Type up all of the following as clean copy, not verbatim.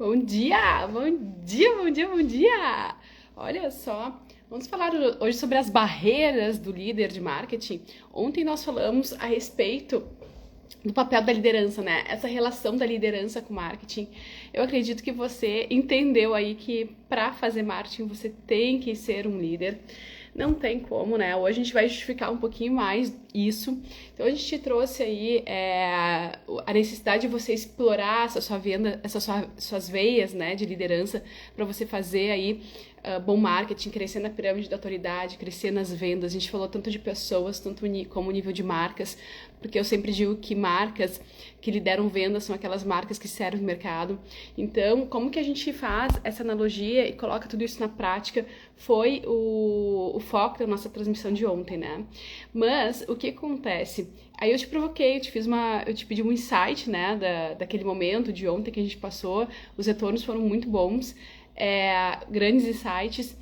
Bom dia, bom dia, bom dia, bom dia! Olha só, vamos falar hoje sobre as barreiras do líder de marketing. Ontem nós falamos a respeito do papel da liderança, né? Essa relação da liderança com o marketing. Eu acredito que você entendeu aí que para fazer marketing você tem que ser um líder. Não tem como, né? Hoje a gente vai justificar um pouquinho mais isso. Então a gente te trouxe aí a necessidade de você explorar essa sua venda, suas veias, né, de liderança para você fazer aí bom marketing, crescer na pirâmide da autoridade, crescer nas vendas. A gente falou tanto de pessoas, tanto como nível de marcas, porque eu sempre digo que marcas que lideram vendas são aquelas marcas que servem o mercado. Então, como que a gente faz essa analogia e coloca tudo isso na prática foi o foco da nossa transmissão de ontem, né? Mas o que acontece? Aí eu te provoquei, eu te pedi um insight, né, daquele momento de ontem que a gente passou. Os retornos foram muito bons, grandes insights.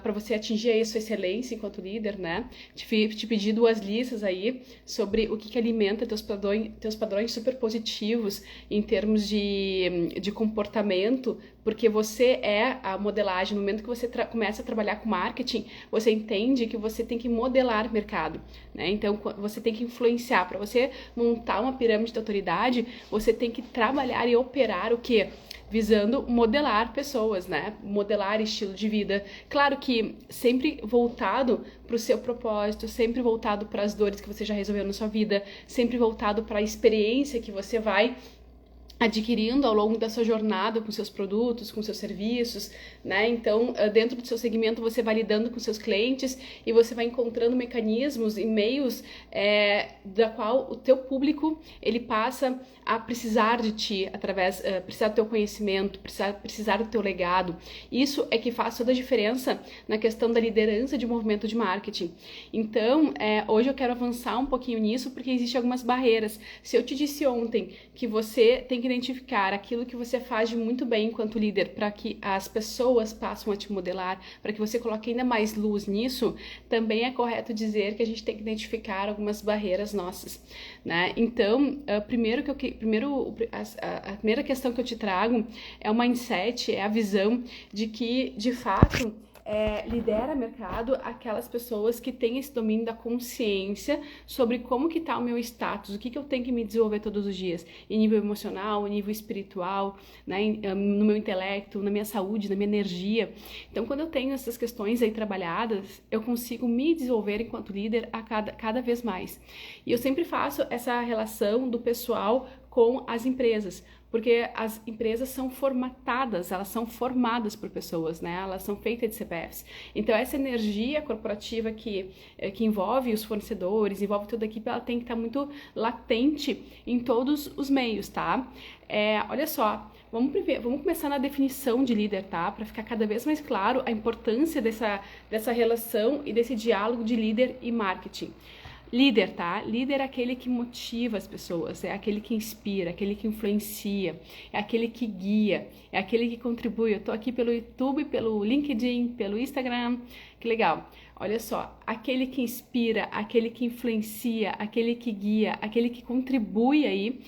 Para você atingir aí a sua excelência enquanto líder, né? Te pedi duas listas aí sobre o que alimenta teus padrões super positivos em termos de comportamento, porque você é a modelagem. No momento que você começa a trabalhar com marketing, você entende que você tem que modelar mercado, né? Então, você tem que influenciar. Para você montar uma pirâmide de autoridade, você tem que trabalhar e operar o quê? Visando modelar pessoas, né? Modelar estilo de vida. Claro que sempre voltado para o seu propósito, sempre voltado para as dores que você já resolveu na sua vida, sempre voltado para a experiência que você vai adquirindo ao longo da sua jornada com seus produtos, com seus serviços, né? Então, dentro do seu segmento, você vai lidando com seus clientes e você vai encontrando mecanismos e meios da qual o teu público, ele passa a precisar de ti, precisar do teu conhecimento, precisar do teu legado. Isso é que faz toda a diferença na questão da liderança de movimento de marketing. Então, hoje eu quero avançar um pouquinho nisso, porque existem algumas barreiras. Se eu te disse ontem que você tem que identificar aquilo que você faz de muito bem enquanto líder para que as pessoas passem a te modelar, para que você coloque ainda mais luz nisso, também é correto dizer que a gente tem que identificar algumas barreiras nossas, né? Então, a primeira questão que eu te trago é o mindset, é a visão de que, de fato, lidera mercado aquelas pessoas que têm esse domínio da consciência sobre como que tá o meu status, o que eu tenho que me desenvolver todos os dias, em nível emocional, em nível espiritual, né, no meu intelecto, na minha saúde, na minha energia. Então, quando eu tenho essas questões aí trabalhadas, eu consigo me desenvolver enquanto líder cada vez mais. E eu sempre faço essa relação do pessoal com as empresas, porque as empresas são formatadas, elas são formadas por pessoas, né? Elas são feitas de CPFs. Então, essa energia corporativa que envolve os fornecedores, envolve toda a equipe, ela tem que estar muito latente em todos os meios, tá? Olha só, vamos começar na definição de líder, tá? Para ficar cada vez mais claro a importância dessa relação e desse diálogo de líder e marketing. Líder, tá? Líder é aquele que motiva as pessoas, é aquele que inspira, aquele que influencia, é aquele que guia, é aquele que contribui. Eu tô aqui pelo YouTube, pelo LinkedIn, pelo Instagram, que legal. Olha só, aquele que inspira, aquele que influencia, aquele que guia, aquele que contribui aí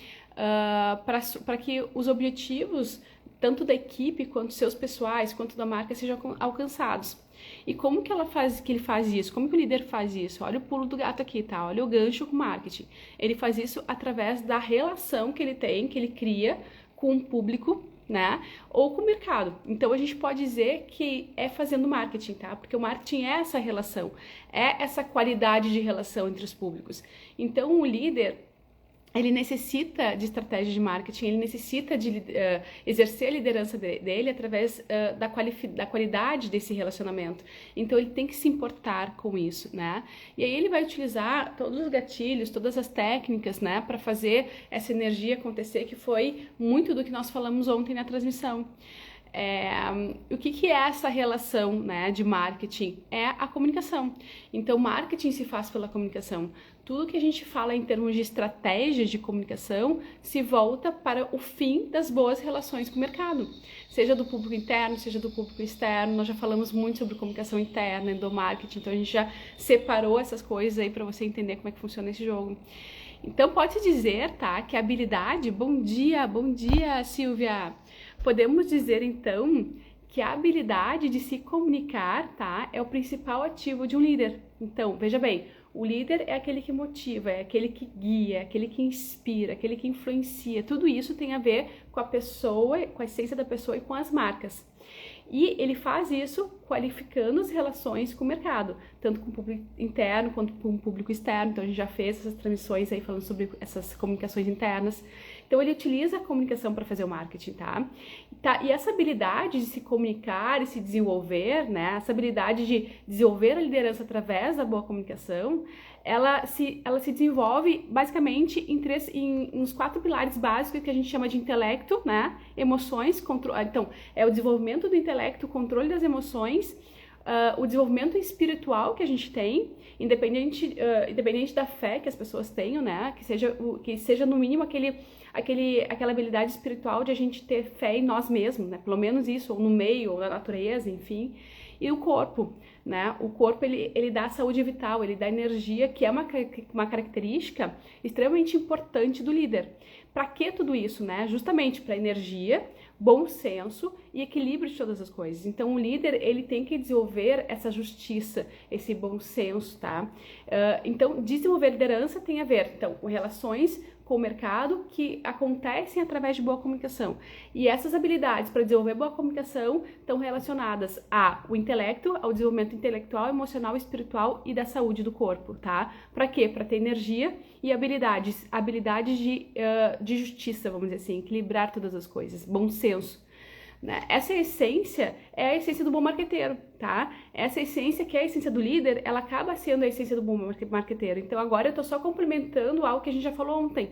para que os objetivos, tanto da equipe, quanto seus pessoais, quanto da marca, sejam alcançados. E como que ele faz isso? Como que o líder faz isso? Olha o pulo do gato aqui, tá? Olha o gancho com o marketing. Ele faz isso através da relação que ele tem, que ele cria com o público, né? Ou com o mercado. Então a gente pode dizer que é fazendo marketing, tá? Porque o marketing é essa relação, é essa qualidade de relação entre os públicos. Então o líder, ele necessita de estratégia de marketing, ele necessita de exercer a liderança dele através da qualidade desse relacionamento. Então, ele tem que se importar com isso, né? E aí ele vai utilizar todos os gatilhos, todas as técnicas, né, para fazer essa energia acontecer, que foi muito do que nós falamos ontem na transmissão. O que é essa relação, né, de marketing? É a comunicação. Então, marketing se faz pela comunicação. Tudo que a gente fala em termos de estratégias de comunicação se volta para o fim das boas relações com o mercado. Seja do público interno, seja do público externo. Nós já falamos muito sobre comunicação interna, endomarketing, então a gente já separou essas coisas aí para você entender como é que funciona esse jogo. Então, pode-se dizer, tá, que a habilidade... Bom dia, Silvia! Podemos dizer, então, que a habilidade de se comunicar, tá, é o principal ativo de um líder. Então, veja bem, o líder é aquele que motiva, é aquele que guia, é aquele que inspira, é aquele que influencia. Tudo isso tem a ver com a pessoa, com a essência da pessoa e com as marcas. E ele faz isso qualificando as relações com o mercado, tanto com o público interno quanto com o público externo. Então a gente já fez essas transmissões aí falando sobre essas comunicações internas. Então ele utiliza a comunicação para fazer o marketing, tá? E essa habilidade de se comunicar e se desenvolver, né? Essa habilidade de desenvolver a liderança através da boa comunicação, ela se desenvolve basicamente em uns 4 pilares básicos que a gente chama de intelecto, né? Emoções, controle. Então, é o desenvolvimento do intelecto, o controle das emoções, o desenvolvimento espiritual que a gente tem, independente da fé que as pessoas tenham, né? Que seja no mínimo aquela habilidade espiritual de a gente ter fé em nós mesmos, né? Pelo menos isso, ou no meio, ou na natureza, enfim. E o corpo, né? O corpo, ele dá saúde vital, ele dá energia, que é uma característica extremamente importante do líder. Para que tudo isso, né? Justamente para energia, bom senso e equilíbrio de todas as coisas. Então, o líder, ele tem que desenvolver essa justiça, esse bom senso, tá? Então, desenvolver liderança tem a ver, então, com relações com o mercado que acontecem através de boa comunicação. E essas habilidades para desenvolver boa comunicação estão relacionadas ao intelecto, ao desenvolvimento intelectual, emocional, espiritual e da saúde do corpo, tá? Para quê? Para ter energia e habilidades de justiça, vamos dizer assim, equilibrar todas as coisas, bom senso. Né? Essa essência é a essência do bom marqueteiro, tá? Essa essência que é a essência do líder, ela acaba sendo a essência do bom marqueteiro. Então agora eu tô só complementando algo que a gente já falou ontem.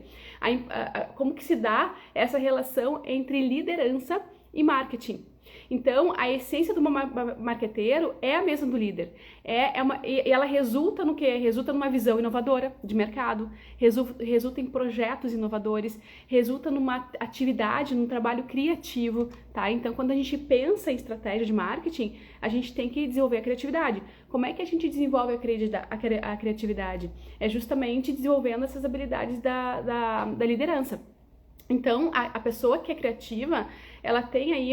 Como que se dá essa relação entre liderança e marketing. Então, a essência do marqueteiro é a mesma do líder. E ela resulta no quê? Resulta numa visão inovadora de mercado, resulta em projetos inovadores, resulta numa atividade, num trabalho criativo, tá? Então, quando a gente pensa em estratégia de marketing, a gente tem que desenvolver a criatividade. Como é que a gente desenvolve a criatividade? É justamente desenvolvendo essas habilidades da liderança. Então, a pessoa que é criativa, ela tem aí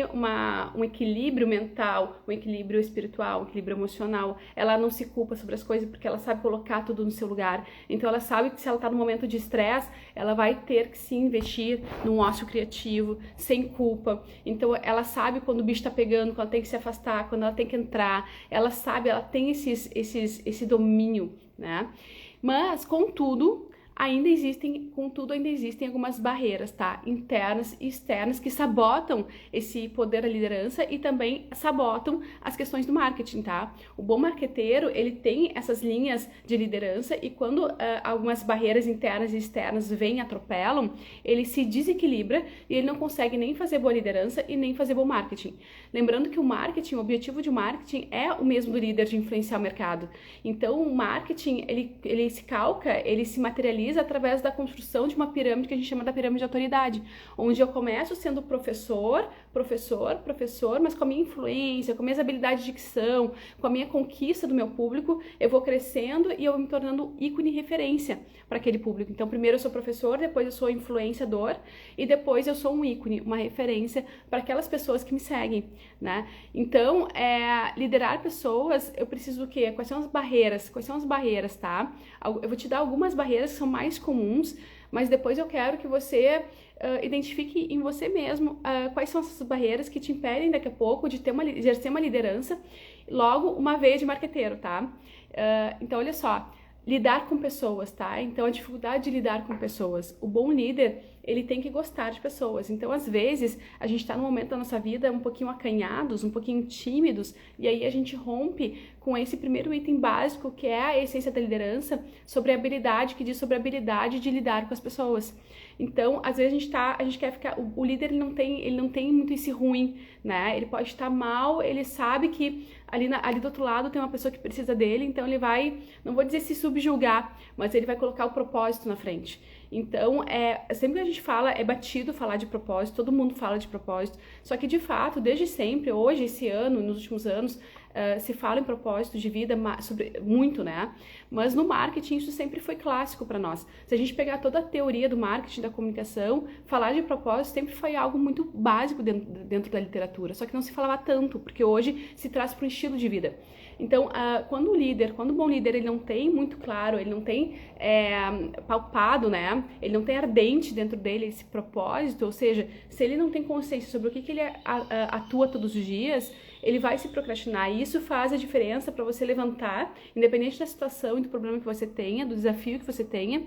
um equilíbrio mental, um equilíbrio espiritual, um equilíbrio emocional. Ela não se culpa sobre as coisas porque ela sabe colocar tudo no seu lugar. Então, ela sabe que se ela está num momento de estresse, ela vai ter que se investir num ócio criativo, sem culpa. Então, ela sabe quando o bicho está pegando, quando ela tem que se afastar, quando ela tem que entrar. Ela sabe, ela tem esse domínio, né? Mas, contudo, ainda existem algumas barreiras, tá? Internas e externas que sabotam esse poder da liderança e também sabotam as questões do marketing, tá? O bom marqueteiro, ele tem essas linhas de liderança e quando algumas barreiras internas e externas vêm e atropelam, ele se desequilibra e ele não consegue nem fazer boa liderança e nem fazer bom marketing. Lembrando que o objetivo de marketing é o mesmo do líder de influenciar o mercado. Então, o marketing, ele se materializa através da construção de uma pirâmide que a gente chama da pirâmide de autoridade, onde eu começo sendo professor, mas com a minha influência, com a minha habilidade de dicção, com a minha conquista do meu público, eu vou crescendo e eu vou me tornando ícone e referência para aquele público. Então, primeiro eu sou professor, depois eu sou influenciador e depois eu sou um ícone, uma referência para aquelas pessoas que me seguem, né? Então, liderar pessoas, eu preciso do quê? Quais são as barreiras, tá? Eu vou te dar algumas barreiras que são mais comuns, mas depois eu quero que você identifique em você mesmo quais são essas barreiras que te impedem daqui a pouco de exercer uma liderança logo uma vez de marqueteiro, tá? Então, olha só, lidar com pessoas, tá? Então, a dificuldade de lidar com pessoas. O bom líder, ele tem que gostar de pessoas. Então, às vezes, a gente está num momento da nossa vida um pouquinho acanhados, um pouquinho tímidos, e aí a gente rompe com esse primeiro item básico, que é a essência da liderança, que diz sobre a habilidade de lidar com as pessoas. Então, às vezes a gente quer ficar, o líder ele não tem muito esse ruim, né? Ele pode estar mal, ele sabe que ali do outro lado tem uma pessoa que precisa dele, então ele vai, não vou dizer se subjugar, mas ele vai colocar o propósito na frente. Então, sempre que a gente fala, é batido falar de propósito, todo mundo fala de propósito, só que de fato, desde sempre, hoje, esse ano, nos últimos anos, se fala em propósito de vida muito, né? Mas no marketing isso sempre foi clássico para nós. Se a gente pegar toda a teoria do marketing, da comunicação, falar de propósito sempre foi algo muito básico dentro da literatura, só que não se falava tanto, porque hoje se traz para um estilo de vida. Então, quando o bom líder, ele não tem muito claro, ele não tem palpado, né? Ele não tem ardente dentro dele esse propósito, ou seja, se ele não tem consciência sobre o que ele atua todos os dias, ele vai se procrastinar. E isso faz a diferença para você levantar, independente da situação e do problema que você tenha, do desafio que você tenha,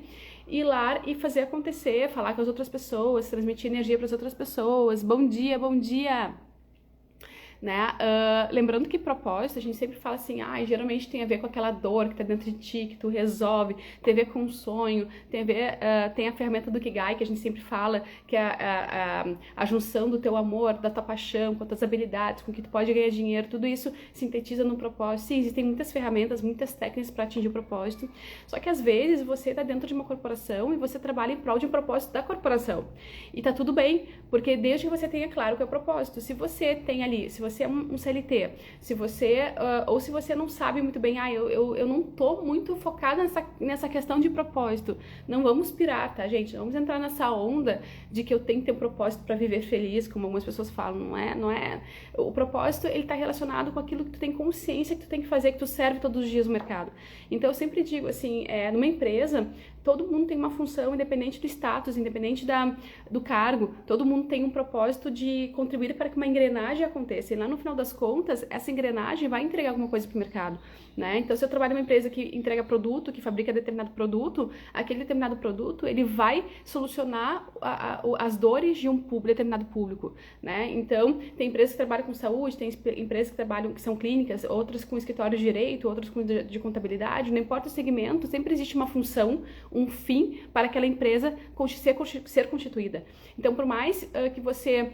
ir lá e fazer acontecer, falar com as outras pessoas, transmitir energia para as outras pessoas. Bom dia, bom dia! Né? Lembrando que propósito, a gente sempre fala assim, geralmente tem a ver com aquela dor que tá dentro de ti, que tu resolve, tem a ver com um sonho, tem a ver, tem a ferramenta do Ikigai, que a gente sempre fala, que é a junção do teu amor, da tua paixão, com as tuas habilidades, com que tu pode ganhar dinheiro, tudo isso sintetiza no propósito. Sim, existem muitas ferramentas, muitas técnicas para atingir o propósito, só que às vezes você tá dentro de uma corporação e você trabalha em prol de um propósito da corporação, e tá tudo bem, porque desde que você tenha claro que é o propósito, se você tem ali, se você é um CLT, se você, ou se você não sabe muito bem, eu não tô muito focada nessa questão de propósito, não vamos pirar, tá, gente? Não vamos entrar nessa onda de que eu tenho que ter um propósito para viver feliz, como algumas pessoas falam, não é. O propósito, ele tá relacionado com aquilo que tu tem consciência que tu tem que fazer, que tu serve todos os dias no mercado. Então, eu sempre digo assim, numa empresa, todo mundo tem uma função, independente do status, independente do cargo, todo mundo tem um propósito de contribuir para que uma engrenagem aconteça. E lá no final das contas, essa engrenagem vai entregar alguma coisa para o mercado, né? Então, se eu trabalho em uma empresa que entrega produto, que fabrica determinado produto, aquele determinado produto, ele vai solucionar as dores de um determinado público, né? Então, tem empresas que trabalham com saúde, tem empresas que são clínicas, outras com escritório de direito, outras com de contabilidade, não importa o segmento, sempre existe uma função, um fim para aquela empresa ser constituída. Então, por mais que você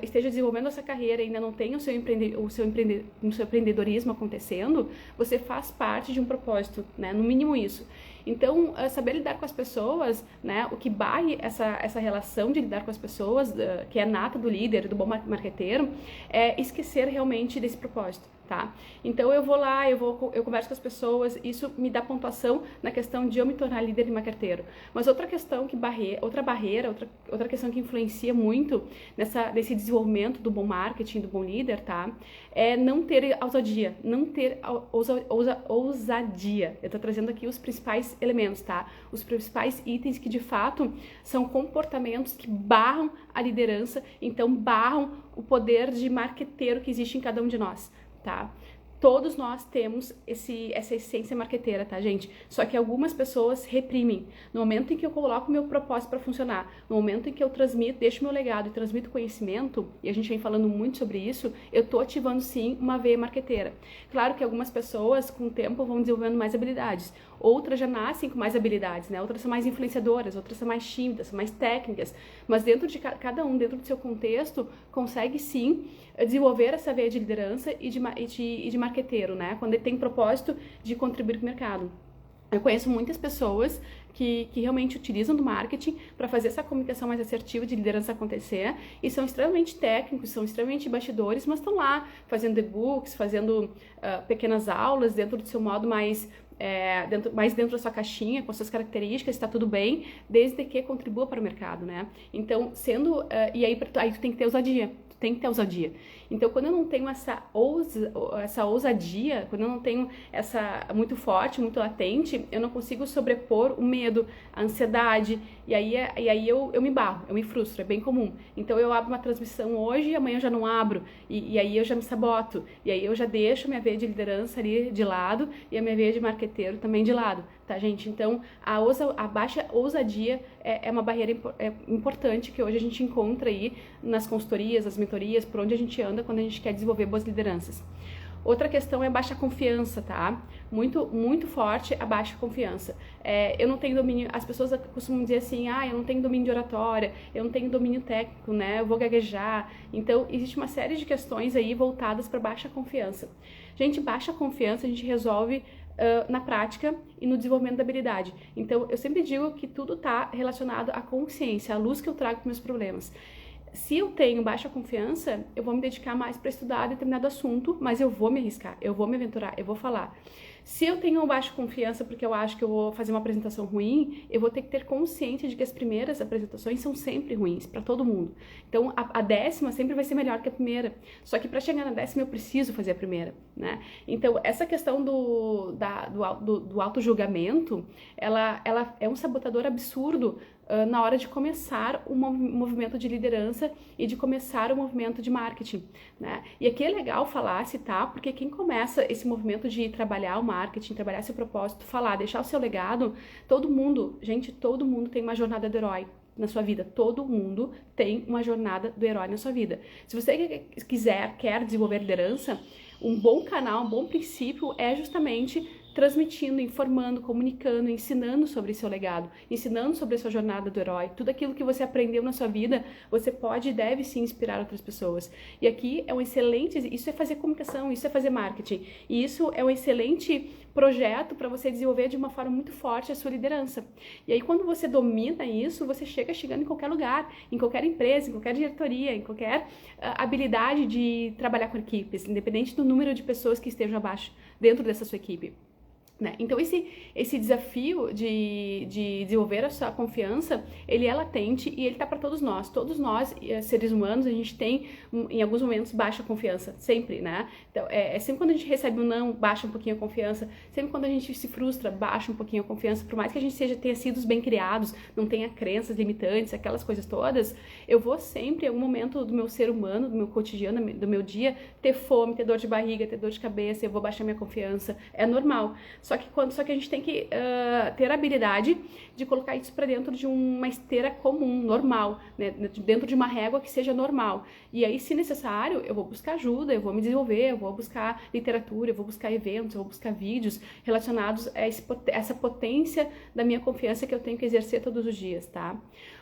esteja desenvolvendo essa carreira e ainda não tenha o seu empreendedorismo acontecendo, você faz parte de um propósito, né? No mínimo isso. Então, saber lidar com as pessoas, né? O que barre essa relação de lidar com as pessoas, que é nata do líder, do bom marqueteiro, é esquecer realmente desse propósito, tá? Então, eu vou lá, eu converso com as pessoas, isso me dá pontuação na questão de eu me tornar líder e marqueteiro. Mas outra questão outra questão que influencia muito nesse desenvolvimento do bom marketing, do bom líder, tá? É não ter ousadia, não ter ousadia. Eu tô trazendo aqui os principais elementos, tá? Os principais itens que de fato são comportamentos que barram a liderança, então barram o poder de marqueteiro que existe em cada um de nós, tá? Todos nós temos essa essência marqueteira, tá, gente? Só que algumas pessoas reprimem. No momento em que eu coloco o meu propósito para funcionar, no momento em que eu transmito, deixo meu legado e transmito conhecimento, e a gente vem falando muito sobre isso, eu tô ativando sim uma veia marqueteira. Claro que algumas pessoas, com o tempo, vão desenvolvendo mais habilidades. Outras já nascem com mais habilidades, né? Outras são mais influenciadoras, outras são mais tímidas, são mais técnicas. Mas dentro de cada um, dentro do seu contexto, consegue sim desenvolver essa veia de liderança e de marqueteiro, né? Quando ele tem propósito de contribuir com o mercado. Eu conheço muitas pessoas que realmente utilizam do marketing para fazer essa comunicação mais assertiva de liderança acontecer e são extremamente técnicos, são extremamente bastidores, mas estão lá fazendo e-books, fazendo pequenas aulas dentro do seu modo mais dentro da sua caixinha, com suas características, está tudo bem, desde que contribua para o mercado, né? Então, e aí tu tem que ter ousadia. Tem que ter ousadia. Então, quando eu não tenho essa ousadia, quando eu não tenho essa muito forte, muito latente, eu não consigo sobrepor o medo, a ansiedade, e aí eu me barro, eu me frustro, é bem comum. Então, eu abro uma transmissão hoje e amanhã eu já não abro, e aí eu já me saboto, e aí eu já deixo minha veia de liderança ali de lado e a minha veia de marqueteiro também de lado, tá, gente? Então, a baixa ousadia é uma barreira importante que hoje a gente encontra aí nas consultorias, nas mentorias, por onde a gente anda quando a gente quer desenvolver boas lideranças. Outra questão é a baixa confiança, tá? Muito, muito forte a baixa confiança. Eu não tenho domínio, as pessoas costumam dizer assim, eu não tenho domínio de oratória, eu não tenho domínio técnico, né? Eu vou gaguejar. Então, existe uma série de questões aí voltadas para baixa confiança. Gente, baixa confiança a gente resolve na prática e no desenvolvimento da habilidade. Então, eu sempre digo que tudo está relacionado à consciência, à luz que eu trago para meus problemas. Se eu tenho baixa confiança, eu vou me dedicar mais para estudar determinado assunto, mas eu vou me arriscar, eu vou me aventurar, eu vou falar. Se eu tenho baixa confiança porque eu acho que eu vou fazer uma apresentação ruim, eu vou ter que ter consciência de que as primeiras apresentações são sempre ruins para todo mundo. Então, a 10ª sempre vai ser melhor que a primeira. Só que para chegar na 10ª eu preciso fazer a primeira, né? Então, essa questão do auto-julgamento, ela é um sabotador absurdo na hora de começar um movimento de liderança e de começar o movimento de marketing, né? E aqui é legal falar, citar, porque quem começa esse movimento de trabalhar o marketing, trabalhar seu propósito, falar, deixar o seu legado, todo mundo tem uma jornada do herói na sua vida. Todo mundo tem uma jornada do herói na sua vida. Se você quer desenvolver liderança, um bom canal, um bom princípio é justamente transmitindo, informando, comunicando, ensinando sobre seu legado, ensinando sobre a sua jornada do herói. Tudo aquilo que você aprendeu na sua vida, você pode e deve sim inspirar outras pessoas. E aqui é um excelente, isso é fazer comunicação, isso é fazer marketing. E isso é um excelente projeto para você desenvolver de uma forma muito forte a sua liderança. E aí quando você domina isso, você chegando em qualquer lugar, em qualquer empresa, em qualquer diretoria, em qualquer habilidade de trabalhar com equipes, independente do número de pessoas que estejam abaixo, dentro dessa sua equipe. Né? Então esse desafio de desenvolver a sua confiança, ele é latente e ele está para todos nós, seres humanos, a gente tem em alguns momentos baixa confiança, sempre, né? Então sempre quando a gente recebe um não, baixa um pouquinho a confiança, sempre quando a gente se frustra, baixa um pouquinho a confiança, por mais que a gente tenha sido bem criados, não tenha crenças limitantes, aquelas coisas todas, eu vou sempre, em algum momento do meu ser humano, do meu cotidiano, do meu dia, ter fome, ter dor de barriga, ter dor de cabeça, eu vou baixar minha confiança, é normal. Só que a gente tem que ter a habilidade de colocar isso para dentro de uma esteira comum, normal, né? Dentro de uma régua que seja normal. E aí, se necessário, eu vou buscar ajuda, eu vou me desenvolver, eu vou buscar literatura, eu vou buscar eventos, eu vou buscar vídeos relacionados a essa potência da minha confiança que eu tenho que exercer todos os dias, tá?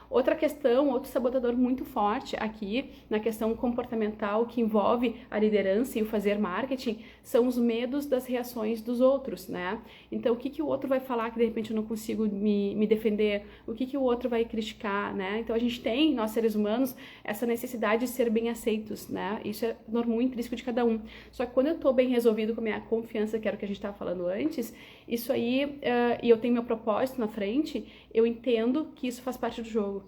Outra questão, outro sabotador muito forte aqui na questão comportamental que envolve a liderança e o fazer marketing são os medos das reações dos outros, né? Então, o que o outro vai falar que de repente eu não consigo me defender? O que o outro vai criticar, né? Então, a gente tem, nós seres humanos, essa necessidade de ser bem aceitos, né? Isso é normal, intrínseco de cada um. Só que quando eu tô bem resolvido com a minha confiança, que era o que a gente estava falando antes, isso aí, e eu tenho meu propósito na frente, eu entendo que isso faz parte do jogo.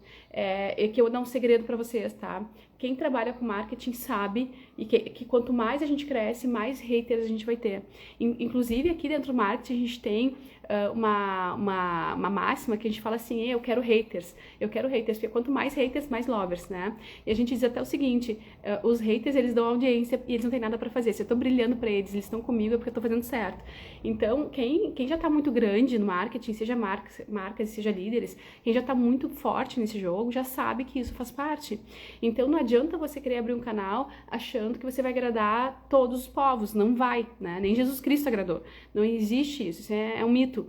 Que eu vou dar um segredo para vocês, tá? Quem trabalha com marketing sabe que quanto mais a gente cresce, mais haters a gente vai ter. Inclusive, aqui dentro do marketing, a gente tem uma máxima que a gente fala assim, eu quero haters, porque quanto mais haters, mais lovers, né? E a gente diz até o seguinte, os haters, eles dão audiência e eles não têm nada para fazer. Se eu tô brilhando para eles estão comigo, é porque eu tô fazendo certo. Então, quem já tá muito grande no marketing, seja marcas, seja líderes, quem já tá muito forte nesse jogo, já sabe que isso faz parte. Então, não adianta você querer abrir um canal achando que você vai agradar todos os povos, não vai, né? Nem Jesus Cristo agradou. Não existe isso, isso é um mito.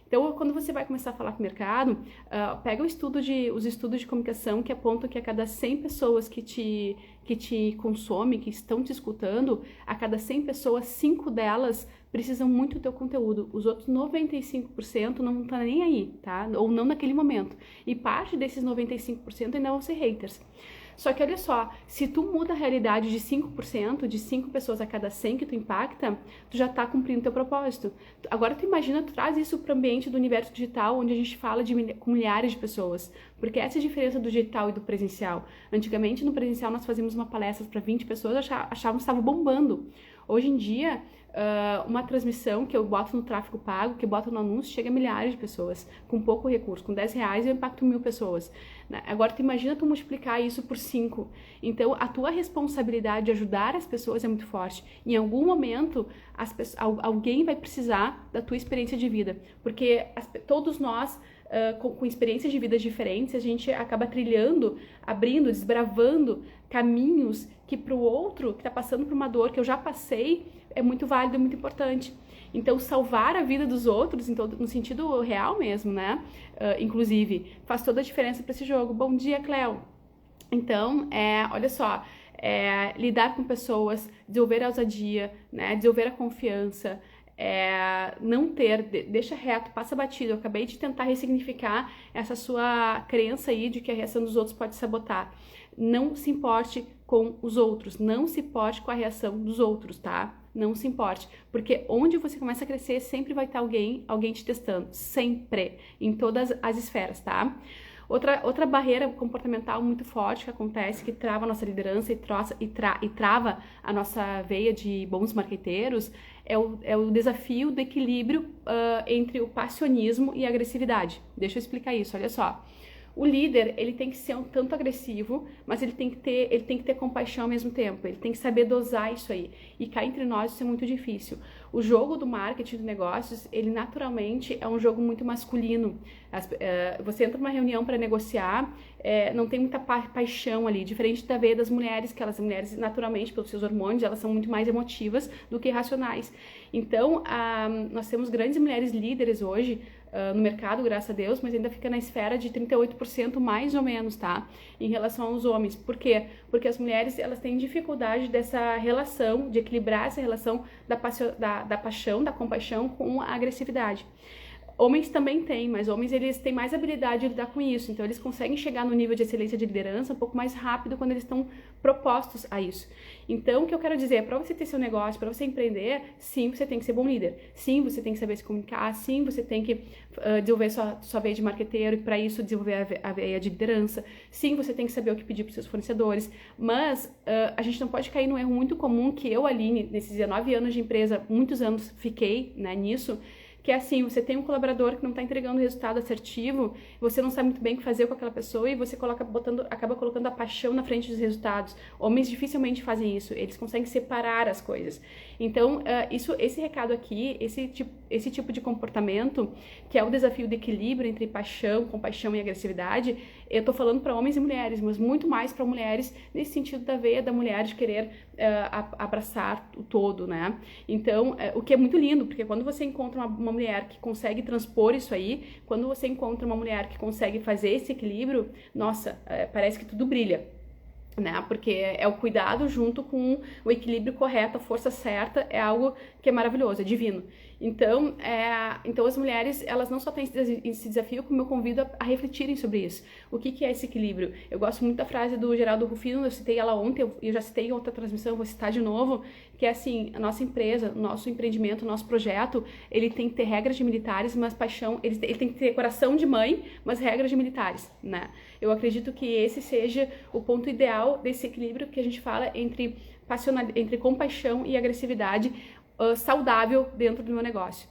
Então, quando você vai começar a falar com o mercado, pega os estudos de comunicação que apontam que a cada 100 pessoas que te consomem, que estão te escutando, a cada 100 pessoas, 5 delas precisam muito do teu conteúdo. Os outros 95% não estão nem aí, tá? Ou não naquele momento. E parte desses 95% ainda vão ser haters. Só que olha só, se tu muda a realidade de 5%, de 5 pessoas a cada 100 que tu impacta, tu já tá cumprindo teu propósito. Agora tu imagina, tu traz isso para o ambiente do universo digital, onde a gente fala com milhares de pessoas. Porque essa é a diferença do digital e do presencial. Antigamente, no presencial, nós fazíamos uma palestra para 20 pessoas, achávamos que estava bombando. Hoje em dia, uma transmissão que eu boto no tráfego pago, que eu boto no anúncio, chega a milhares de pessoas, com pouco recurso. Com R$10 eu impacto 1.000 pessoas. Agora, tu imagina tu multiplicar isso por 5. Então, a tua responsabilidade de ajudar as pessoas é muito forte. Em algum momento, alguém vai precisar da tua experiência de vida. Porque todos nós, com experiências de vida diferentes, a gente acaba trilhando, abrindo, desbravando caminhos que para o outro, que está passando por uma dor que eu já passei, é muito válido e muito importante. Então, salvar a vida dos outros, no sentido real mesmo, né? Inclusive, faz toda a diferença para esse jogo. Bom dia, Cleo! Então, olha só, lidar com pessoas, desenvolver a ousadia, né? Desenvolver a confiança, não deixa reto, passa batido. Eu acabei de tentar ressignificar essa sua crença aí de que a reação dos outros pode sabotar. não se importe com os outros, não se importe com a reação dos outros, tá? Não se importe, porque onde você começa a crescer sempre vai estar alguém te testando, sempre, em todas as esferas, tá? Outra barreira comportamental muito forte que acontece, que trava a nossa liderança e trava a nossa veia de bons marqueteiros, é o desafio do equilíbrio entre o passionismo e a agressividade. Deixa eu explicar isso, olha só. O líder, ele tem que ser um tanto agressivo, mas ele tem que ter compaixão ao mesmo tempo. Ele tem que saber dosar isso aí. E cá entre nós isso é muito difícil. O jogo do marketing de negócios, ele naturalmente é um jogo muito masculino. Você entra numa reunião para negociar, não tem muita paixão ali, diferente da veia das mulheres, que as mulheres naturalmente, pelos seus hormônios, elas são muito mais emotivas do que racionais. Então, nós temos grandes mulheres líderes hoje, no mercado, graças a Deus, mas ainda fica na esfera de 38% mais ou menos, tá? Em relação aos homens. Por quê? Porque as mulheres, elas têm dificuldade dessa relação, de equilibrar essa relação da paixão, da compaixão com a agressividade. Homens também têm, mas homens eles têm mais habilidade de lidar com isso, então eles conseguem chegar no nível de excelência de liderança um pouco mais rápido quando eles estão propostos a isso. Então, o que eu quero dizer é, para você ter seu negócio, para você empreender, sim, você tem que ser bom líder, sim, você tem que saber se comunicar, sim, você tem que desenvolver sua veia de marqueteiro e para isso desenvolver a veia de liderança, sim, você tem que saber o que pedir para os seus fornecedores, mas a gente não pode cair num erro muito comum que eu, Aline, nesses 19 anos de empresa, muitos anos fiquei, né, nisso, que é assim, você tem um colaborador que não está entregando o resultado assertivo, você não sabe muito bem o que fazer com aquela pessoa e você acaba colocando a paixão na frente dos resultados. Homens dificilmente fazem isso, eles conseguem separar as coisas. Então, esse recado aqui, esse tipo de comportamento, que é o desafio do equilíbrio entre paixão, compaixão e agressividade, eu tô falando para homens e mulheres, mas muito mais para mulheres, nesse sentido da veia da mulher de querer abraçar o todo, né? Então, o que é muito lindo, porque quando você encontra uma mulher que consegue transpor isso aí, quando você encontra uma mulher que consegue fazer esse equilíbrio, nossa, parece que tudo brilha. Né? Porque é o cuidado junto com o equilíbrio correto, a força certa, é algo que é maravilhoso, é divino. Então as mulheres, elas não só têm esse desafio, como eu convido a refletirem sobre isso. O que é esse equilíbrio? Eu gosto muito da frase do Geraldo Rufino, eu citei ela ontem, eu já citei em outra transmissão, eu vou citar de novo, que é assim, a nossa empresa, o nosso empreendimento, o nosso projeto, ele tem que ter regras de militares, mas paixão, ele tem que ter coração de mãe, mas regras de militares, né? Eu acredito que esse seja o ponto ideal desse equilíbrio que a gente fala entre compaixão e agressividade saudável dentro do meu negócio.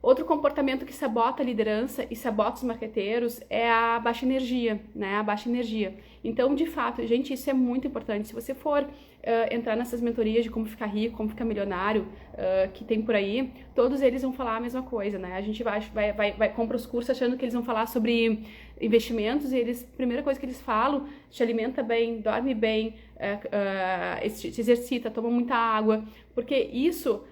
Outro comportamento que sabota a liderança e sabota os marqueteiros é a baixa energia, né? A baixa energia. Então, de fato, gente, isso é muito importante. Se você for entrar nessas mentorias de como ficar rico, como ficar milionário, que tem por aí, todos eles vão falar a mesma coisa, né? A gente compra os cursos achando que eles vão falar sobre investimentos e a primeira coisa que eles falam, te alimenta bem, dorme bem, se exercita, toma muita água, porque isso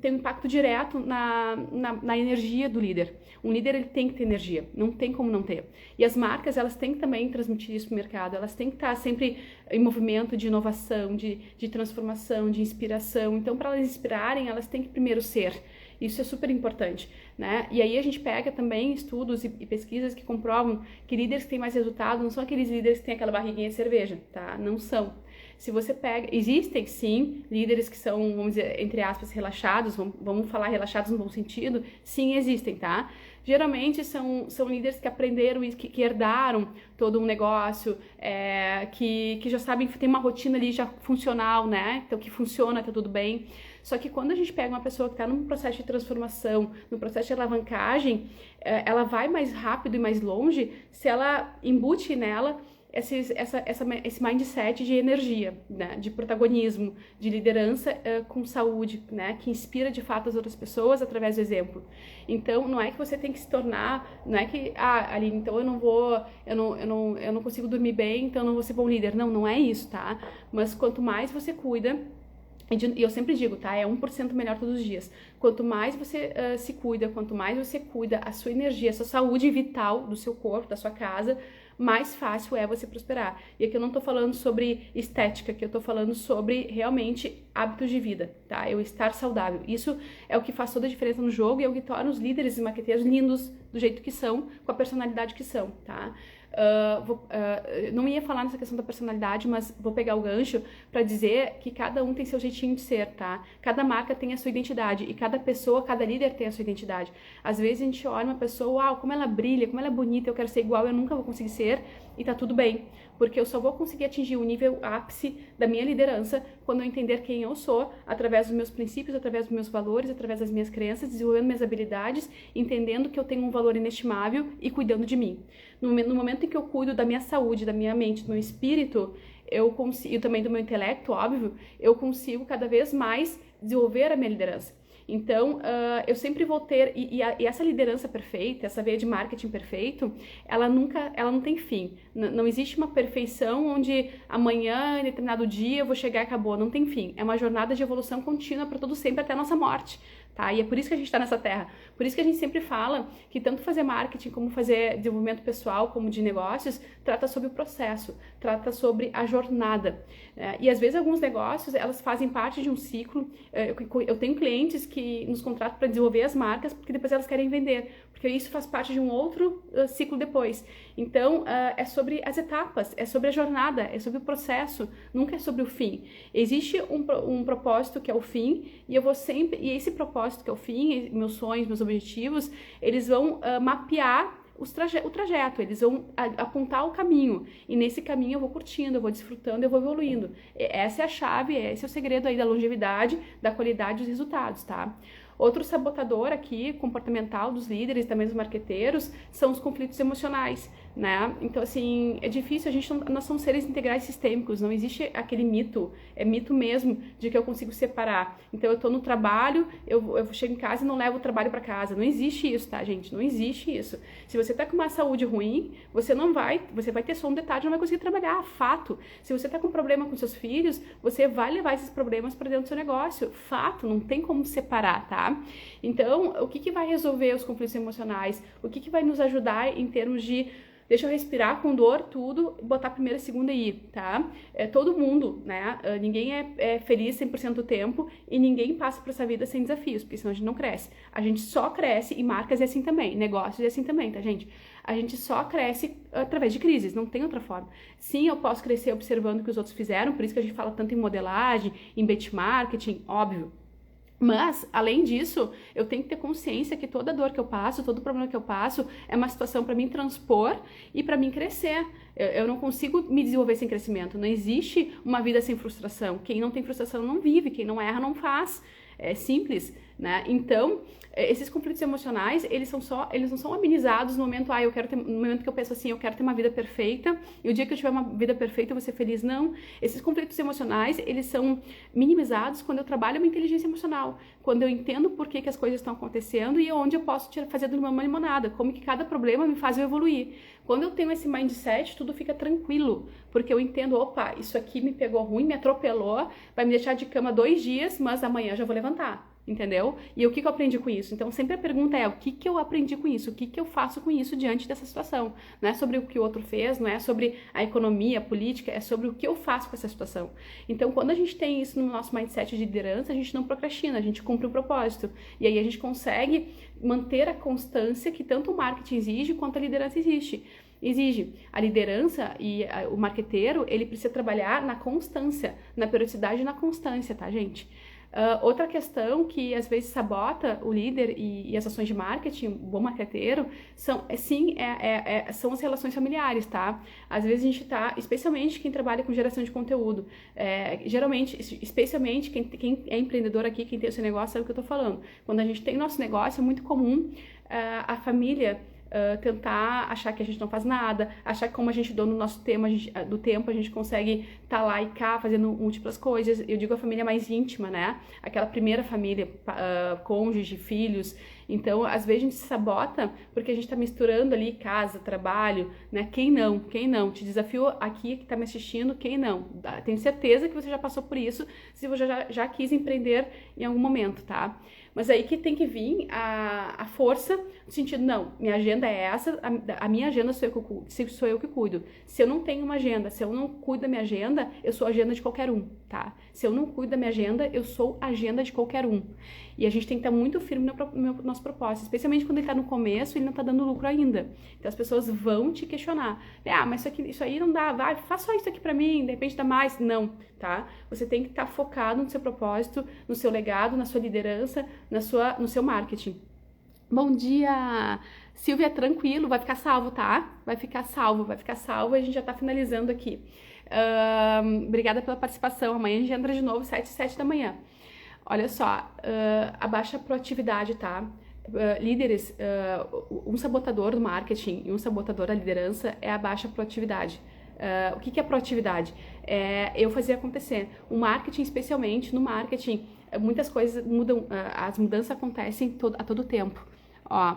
tem um impacto direto na energia do líder. Um líder, ele tem que ter energia, não tem como não ter. E as marcas, elas têm que também transmitir isso para o mercado, elas têm que estar sempre em movimento de inovação, de transformação, de inspiração. Então, para elas inspirarem, elas têm que primeiro ser. Isso é super importante, né? E aí a gente pega também estudos e pesquisas que comprovam que líderes que têm mais resultado não são aqueles líderes que têm aquela barriguinha de cerveja, tá? Não são. Se você pega, existem sim líderes que são, vamos dizer, entre aspas, relaxados, vamos falar relaxados no bom sentido, sim existem, tá? Geralmente são líderes que aprenderam e que herdaram todo um negócio, que já sabem, tem uma rotina ali já funcional, né? Então que funciona, tá tudo bem. Só que quando a gente pega uma pessoa que está num processo de transformação, num processo de alavancagem, ela vai mais rápido e mais longe se ela embute nela esse mindset de energia, né, de protagonismo, de liderança com saúde, né, que inspira de fato as outras pessoas através do exemplo. Então, não é que você tem que se tornar, não é que, Aline, então eu não consigo dormir bem, então eu não vou ser bom líder. Não, não é isso, tá? Mas quanto mais você cuida, e eu sempre digo, tá? É 1% melhor todos os dias. Quanto mais você se cuida, quanto mais você cuida a sua energia, a sua saúde vital do seu corpo, da sua casa, mais fácil é você prosperar. E aqui eu não tô falando sobre estética, aqui eu tô falando sobre realmente hábitos de vida, tá? Eu estar saudável. Isso é o que faz toda a diferença no jogo e é o que torna os líderes e marqueteiros lindos do jeito que são, com a personalidade que são, tá? Não ia falar nessa questão da personalidade, mas vou pegar o gancho para dizer que cada um tem seu jeitinho de ser, tá? Cada marca tem a sua identidade e cada pessoa, cada líder tem a sua identidade. Às vezes a gente olha uma pessoa, uau, como ela brilha, como ela é bonita, eu quero ser igual, eu nunca vou conseguir ser, e tá tudo bem, porque eu só vou conseguir atingir o nível ápice da minha liderança quando eu entender quem eu sou, através dos meus princípios, através dos meus valores, através das minhas crenças, desenvolvendo minhas habilidades, entendendo que eu tenho um valor inestimável e cuidando de mim. No momento em que eu cuido da minha saúde, da minha mente, do meu espírito, eu consigo, e também do meu intelecto, óbvio, eu consigo cada vez mais desenvolver a minha liderança. Então, eu sempre vou ter, e essa liderança perfeita, essa veia de marketing perfeito, ela não tem fim. Não existe uma perfeição onde amanhã, em determinado dia, eu vou chegar e acabou. Não tem fim. É uma jornada de evolução contínua para todo sempre, até a nossa morte. Tá? E é por isso que a gente está nessa terra. Por isso que a gente sempre fala que tanto fazer marketing como fazer desenvolvimento pessoal, como de negócios, trata sobre o processo, trata sobre a jornada. E às vezes alguns negócios, elas fazem parte de um ciclo. Eu tenho clientes que nos contratam para desenvolver as marcas, porque depois elas querem vender, porque isso faz parte de um outro ciclo depois. Então, é sobre as etapas, é sobre a jornada, é sobre o processo, nunca é sobre o fim. Existe um propósito que é o fim, e esse propósito que é o fim, meus sonhos, meus objetivos, eles vão mapear o trajeto, eles vão apontar o caminho, e nesse caminho eu vou curtindo, eu vou desfrutando, eu vou evoluindo. Essa é a chave, esse é o segredo aí da longevidade, da qualidade dos resultados, tá? Outro sabotador aqui, comportamental dos líderes, também dos marqueteiros, são os conflitos emocionais, né? Então, assim, é difícil, nós somos seres integrais sistêmicos, não existe aquele mito, é mito mesmo, de que eu consigo separar. Então, eu tô no trabalho, eu chego em casa e não levo o trabalho para casa. Não existe isso, tá, gente? Não existe isso. Se você tá com uma saúde ruim, você vai ter sono de tarde e não vai conseguir trabalhar, fato. Se você tá com problema com seus filhos, você vai levar esses problemas para dentro do seu negócio, fato, não tem como separar, tá? Então, o que vai resolver os conflitos emocionais? O que vai nos ajudar em termos de deixa eu respirar com dor, tudo, botar a primeira, segunda e ir, tá? Todo mundo, né? Ninguém é feliz 100% do tempo e ninguém passa por essa vida sem desafios, porque senão a gente não cresce. A gente só cresce, e marcas é assim também, negócios é assim também, tá, gente? A gente só cresce através de crises, não tem outra forma. Sim, eu posso crescer observando o que os outros fizeram, por isso que a gente fala tanto em modelagem, em benchmarking, óbvio. Mas, além disso, eu tenho que ter consciência que toda dor que eu passo, todo problema que eu passo é uma situação para mim transpor e para mim crescer. Eu não consigo me desenvolver sem crescimento. Não existe uma vida sem frustração. Quem não tem frustração não vive, quem não erra não faz. É simples, né? Então, esses conflitos emocionais, eles não são amenizados no momento, no momento que eu penso assim, eu quero ter uma vida perfeita, e o dia que eu tiver uma vida perfeita eu vou ser feliz. Não. Esses conflitos emocionais, eles são minimizados quando eu trabalho a minha inteligência emocional, quando eu entendo por que as coisas estão acontecendo e onde eu posso fazer de uma limonada, como que cada problema me faz eu evoluir. Quando eu tenho esse mindset, tudo fica tranquilo, porque eu entendo, opa, isso aqui me pegou ruim, me atropelou, vai me deixar de cama 2 dias, mas amanhã eu já vou levantar. Entendeu? E o que eu aprendi com isso? Então, sempre a pergunta é, o que eu aprendi com isso? O que eu faço com isso diante dessa situação? Não é sobre o que o outro fez, não é sobre a economia, a política, é sobre o que eu faço com essa situação. Então, quando a gente tem isso no nosso mindset de liderança, a gente não procrastina, a gente cumpre o propósito. E aí a gente consegue manter a constância que tanto o marketing exige quanto a liderança exige. A liderança e o marqueteiro, ele precisa trabalhar na constância, na periodicidade e na constância, tá, gente? Outra questão que às vezes sabota o líder e as ações de marketing, o bom marqueteiro, são as relações familiares, tá? Às vezes a gente tá, especialmente quem trabalha com geração de conteúdo, especialmente quem é empreendedor aqui, quem tem o seu negócio, sabe o que eu tô falando. Quando a gente tem nosso negócio, é muito comum a família tentar achar que a gente não faz nada, achar que como a gente é dono do nosso tempo, a gente consegue estar lá e cá fazendo múltiplas coisas. Eu digo a família mais íntima, né? Aquela primeira família, cônjuge, filhos. Então, às vezes a gente se sabota porque a gente tá misturando ali casa, trabalho, né? Quem não? Te desafio aqui que tá me assistindo, quem não? Tenho certeza que você já passou por isso, se você já quis empreender em algum momento, tá? Mas aí que tem que vir a força, no sentido, não, minha agenda é essa, a minha agenda sou eu que cuido. Se eu não tenho uma agenda, se eu não cuido da minha agenda, eu sou a agenda de qualquer um, tá? Se eu não cuido da minha agenda, eu sou a agenda de qualquer um. E a gente tem que estar muito firme no nosso propósito, especialmente quando ele está no começo e ele não está dando lucro ainda. Então as pessoas vão te questionar. Mas isso aí não dá, vai, faz só isso aqui pra mim, de repente dá mais. Não, tá? Você tem que estar focado no seu propósito, no seu legado, na sua liderança, no seu marketing. Bom dia, Silvia, tranquilo, vai ficar salvo, tá? Vai ficar salvo, a gente já tá finalizando aqui. Obrigada pela participação, amanhã a gente entra de novo, 7 da manhã. Olha só, a baixa proatividade, tá? Líderes, um sabotador do marketing e um sabotador da liderança é a baixa proatividade. O que é proatividade? É eu fazer acontecer. O marketing, especialmente no marketing, muitas coisas mudam, as mudanças acontecem a todo tempo. Ó,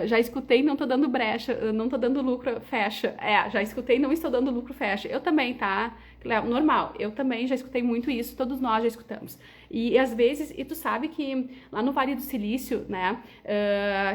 já escutei, não tô dando brecha, não tô dando lucro, fecha. Já escutei, não estou dando lucro, fecha. Eu também, tá? Normal, eu também já escutei muito isso, todos nós já escutamos. E às vezes, e tu sabe que lá no Vale do Silício, né,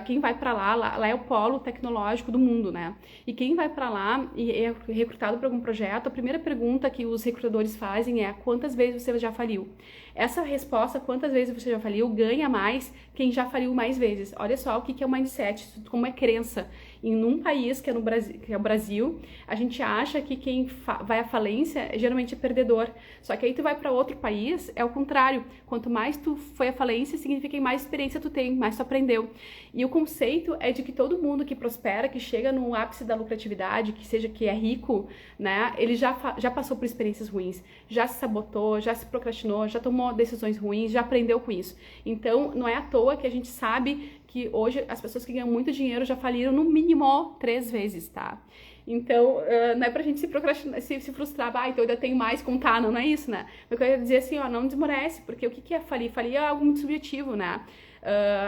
quem vai pra lá é o polo tecnológico do mundo, né? E quem vai pra lá e é recrutado para algum projeto, a primeira pergunta que os recrutadores fazem é: quantas vezes você já faliu? Essa resposta, quantas vezes você já faliu, ganha mais quem já faliu mais vezes. Olha só o que é o mindset, como é crença. Em um país que é o Brasil, a gente acha que quem vai à falência geralmente é perdedor. Só que aí tu vai para outro país, é o contrário. Quanto mais tu foi à falência, significa que mais experiência tu tem, mais tu aprendeu. E o conceito é de que todo mundo que prospera, que chega no ápice da lucratividade, que é rico, né, ele já passou por experiências ruins, já se sabotou, já se procrastinou, já tomou decisões ruins, já aprendeu com isso. Então, não é à toa que a gente sabe que hoje as pessoas que ganham muito dinheiro já faliram no mínimo 3 vezes, tá? Então, não é pra gente se frustrar, então eu ainda tenho mais contar, não é isso, né? Eu quero dizer assim, não desmorece, porque o que é falir? Falir é algo muito subjetivo, né?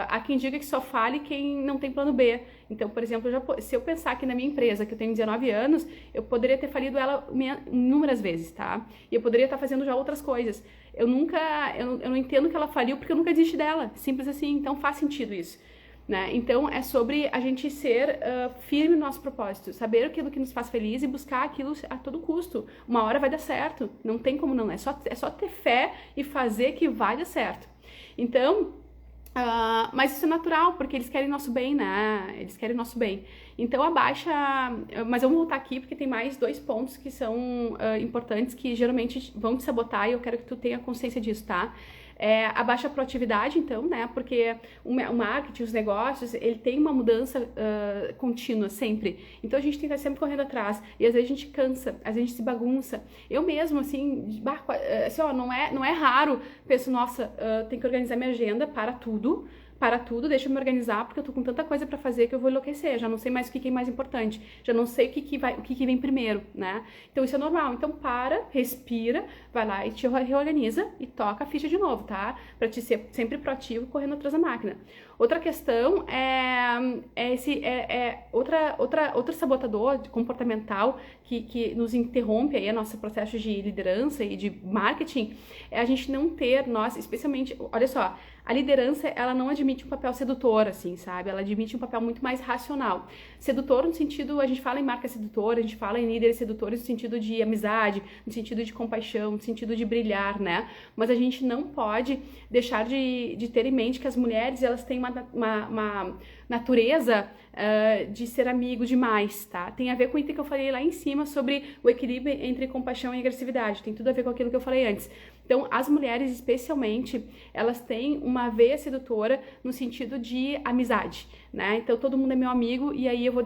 Há quem diga que só fale quem não tem plano B. Então, por exemplo, se eu pensar aqui na minha empresa, que eu tenho 19 anos, eu poderia ter falido ela inúmeras vezes, tá? E eu poderia estar fazendo já outras coisas. Eu não entendo que ela faliu porque eu nunca desisti dela. Simples assim, então faz sentido isso. Né? Então é sobre a gente ser firme no nosso propósito, saber aquilo que nos faz feliz e buscar aquilo a todo custo. Uma hora vai dar certo, não tem como não, é só ter fé e fazer que vai dar certo. Então, mas isso é natural, porque eles querem nosso bem, né? Eles querem nosso bem. Então mas eu vou voltar aqui porque tem mais 2 pontos que são importantes, que geralmente vão te sabotar, e eu quero que tu tenha consciência disso, tá? A baixa proatividade, então, né? Porque o marketing, os negócios, ele tem uma mudança contínua, sempre. Então a gente tem que estar sempre correndo atrás. E às vezes a gente cansa, às vezes a gente se bagunça. Eu mesmo, assim, não é raro, penso, nossa, tem que organizar minha agenda para tudo, deixa eu me organizar, porque eu tô com tanta coisa pra fazer que eu vou enlouquecer, já não sei mais o que é mais importante, já não sei o que vem primeiro, né? Então isso é normal, então respira, vai lá e te reorganiza e toca a ficha de novo, tá? Pra te ser sempre proativo, correndo atrás da máquina. Outra questão outro sabotador comportamental que nos interrompe aí o nosso processo de liderança e de marketing, é a gente não ter, especialmente, olha só, a liderança, ela não admite um papel sedutor, assim, sabe? Ela admite um papel muito mais racional. Sedutor no sentido, a gente fala em marca sedutora, a gente fala em líderes sedutores no sentido de amizade, no sentido de compaixão, no sentido de brilhar, né? Mas a gente não pode deixar de ter em mente que as mulheres, elas têm uma natureza de ser amigo demais, tá? Tem a ver com o item que eu falei lá em cima sobre o equilíbrio entre compaixão e agressividade. Tem tudo a ver com aquilo que eu falei antes. Então, as mulheres, especialmente, elas têm uma veia sedutora no sentido de amizade, né? Então, todo mundo é meu amigo e aí eu vou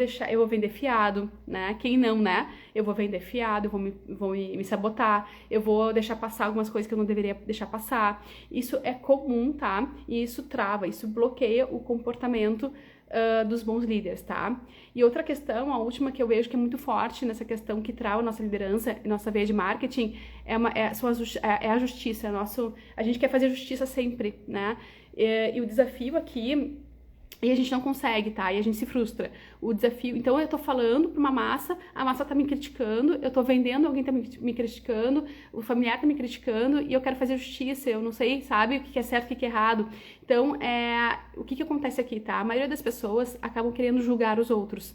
vender fiado, né? Quem não, né? Eu vou vender fiado, eu vou me sabotar, eu vou deixar passar algumas coisas que eu não deveria deixar passar. Isso é comum, tá? E isso trava, isso bloqueia o comportamento dos bons líderes, tá? E outra questão, a última que eu vejo que é muito forte nessa questão que trava a nossa liderança e nossa veia de marketing é a justiça. A gente quer fazer justiça sempre, né? E o desafio aqui, e a gente não consegue, tá? E a gente se frustra. O desafio... Então, eu tô falando pra uma massa, a massa tá me criticando, eu tô vendendo, alguém tá me criticando, o familiar tá me criticando, e eu quero fazer justiça, eu não sei, sabe, o que é certo, o que é errado. Então, o que acontece aqui, tá? A maioria das pessoas acabam querendo julgar os outros.